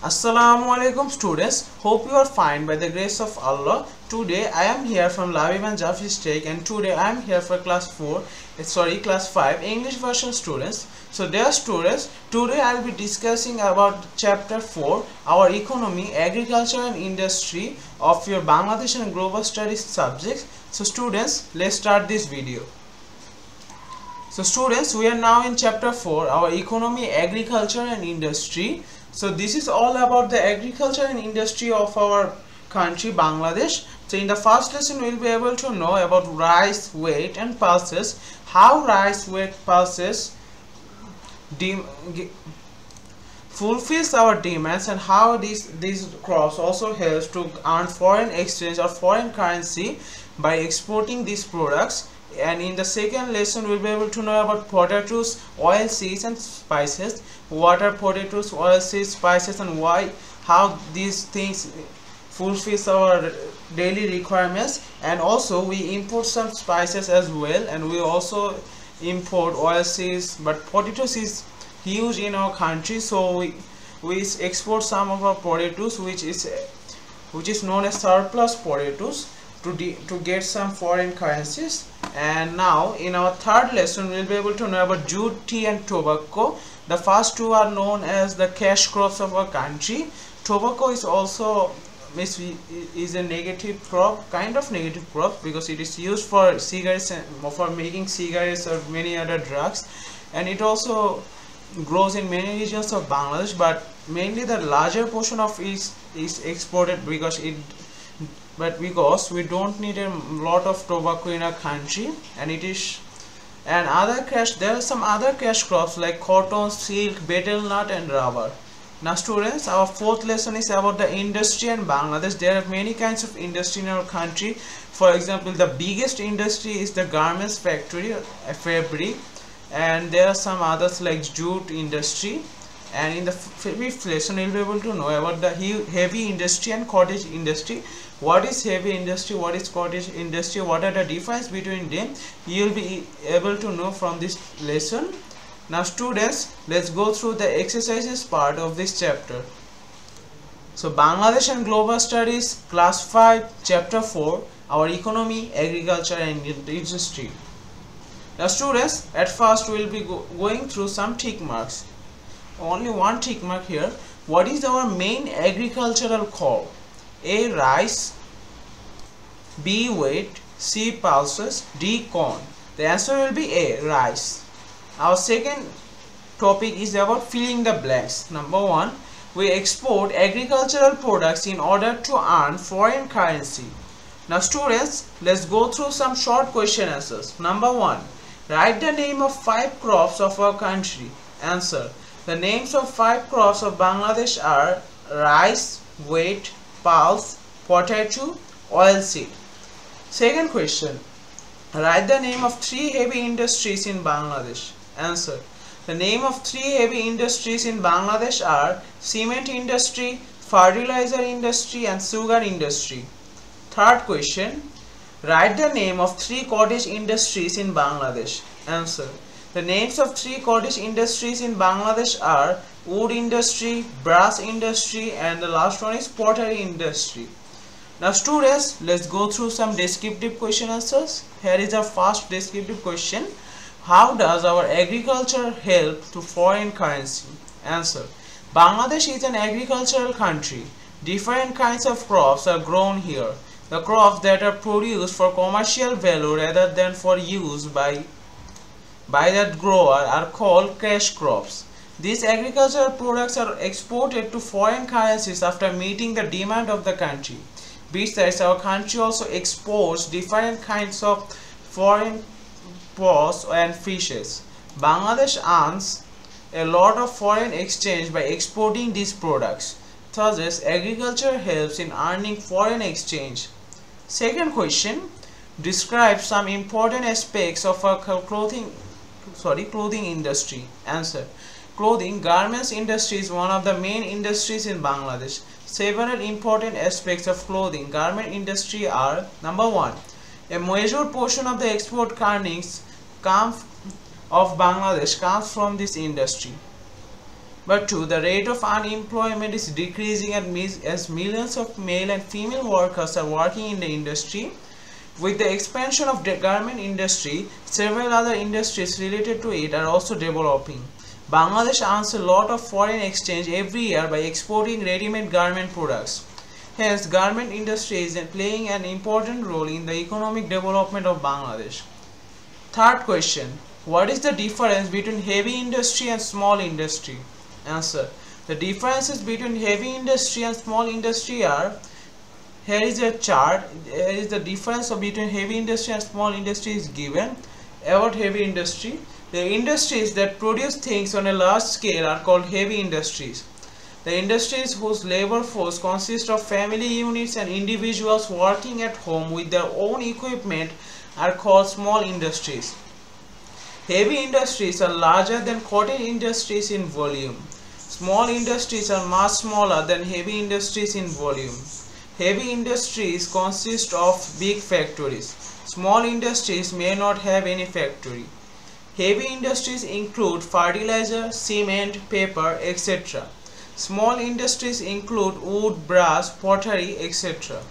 Assalamu alaikum students. Hope you are fine by the grace of Allah. Today I am here from Lavivan Jafi Steak and today I am here for class 5 English version students. So dear students, today I will be discussing about chapter 4, our economy, agriculture and industry of your Bangladesh and global studies subjects. So students, let's start this video. So students, we are now in chapter 4, our economy, agriculture and industry. So this is all about the agriculture and industry of our country Bangladesh. So in the first lesson we will be able to know about rice, weight and pulses, how rice, weight, pulses fulfills our demands and how these crops also helps to earn foreign exchange or foreign currency by exporting these products. And in the second lesson we'll be able to know about potatoes, oil seeds and spices. What are potatoes, oil seeds, spices and why, how these things fulfills our daily requirements. And also we import some spices as well, and we also import oil seeds, but potatoes is huge in our country, so we export some of our potatoes which is known as surplus potatoes to get some foreign currencies. And now in our third lesson we'll be able to know about jute, tea and tobacco. The first two are known as the cash crops of our country. Tobacco is also is a negative crop, kind of negative crop, because it is used for cigarettes and for making cigarettes or many other drugs, and it also grows in many regions of Bangladesh, but mainly the larger portion of it is exported because we don't need a lot of tobacco in our country. And there are some other cash crops like cotton, silk, betel nut and rubber. Now students, our fourth lesson is about the industry in Bangladesh. There are many kinds of industry in our country. For example, the biggest industry is the garments factory, fabric, and there are some others like jute industry. And in the fifth lesson you'll be able to know about the heavy industry and cottage industry. What is heavy industry, what is cottage industry, what are the difference between them, you'll be able to know from this lesson. Now students, let's go through the exercises part of this chapter. So Bangladesh and global studies, class 5, chapter 4, our economy, agriculture and industry. Now students, at first we will be going through some tick marks. Only one tick mark here. What is our main agricultural crop? A. Rice, B. Wheat, C. Pulses, D. Corn. The answer will be A. Rice. Our second topic is about filling the blanks. Number 1. We export agricultural products in order to earn foreign currency. Now students, let's go through some short question answers. Number 1. Write the name of 5 crops of our country. Answer. The names of 5 crops of Bangladesh are rice, wheat, pulse, potato, oilseed. Second question. Write the name of 3 heavy industries in Bangladesh. Answer. The name of 3 heavy industries in Bangladesh are cement industry, fertilizer industry and sugar industry. Third question. Write the name of 3 cottage industries in Bangladesh. Answer. The names of 3 cottage industries in Bangladesh are wood industry, brass industry and the last one is pottery industry. Now students, let's go through some descriptive question answers. Here is our first descriptive question. How does our agriculture help to foreign currency? Answer. Bangladesh is an agricultural country. Different kinds of crops are grown here. The crops that are produced for commercial value rather than for use by that grower are called cash crops. These agricultural products are exported to foreign currencies after meeting the demand of the country. Besides, our country also exports different kinds of foreign prawns and fishes. Bangladesh earns a lot of foreign exchange by exporting these products. Thus, agriculture helps in earning foreign exchange. Second question. Describe some important aspects of our clothing industry. Answer. Clothing, garments industry is one of the main industries in Bangladesh. Several important aspects of clothing, garment industry are: number 1. A major portion of the export earnings of Bangladesh comes from this industry. But 2. The rate of unemployment is decreasing as millions of male and female workers are working in the industry. With the expansion of the garment industry, several other industries related to it are also developing. Bangladesh earns a lot of foreign exchange every year by exporting ready-made garment products. Hence, garment industry is playing an important role in the economic development of Bangladesh. Third question. What is the difference between heavy industry and small industry? Answer. The differences between heavy industry and small industry are, here is a chart. Here is the difference between heavy industry and small industry is given. About heavy industry, the industries that produce things on a large scale are called heavy industries. The industries whose labor force consists of family units and individuals working at home with their own equipment are called small industries. Heavy industries are larger than cottage industries in volume. Small industries are much smaller than heavy industries in volume. Heavy industries consist of big factories. Small industries may not have any factory. Heavy industries include fertilizer, cement, paper, etc. Small industries include wood, brass, pottery, etc.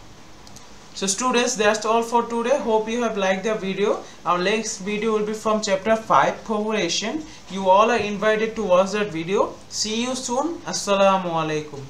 So students, that's all for today. Hope you have liked the video. Our next video will be from chapter 5, Population. You all are invited to watch that video. See you soon. Assalamu alaikum.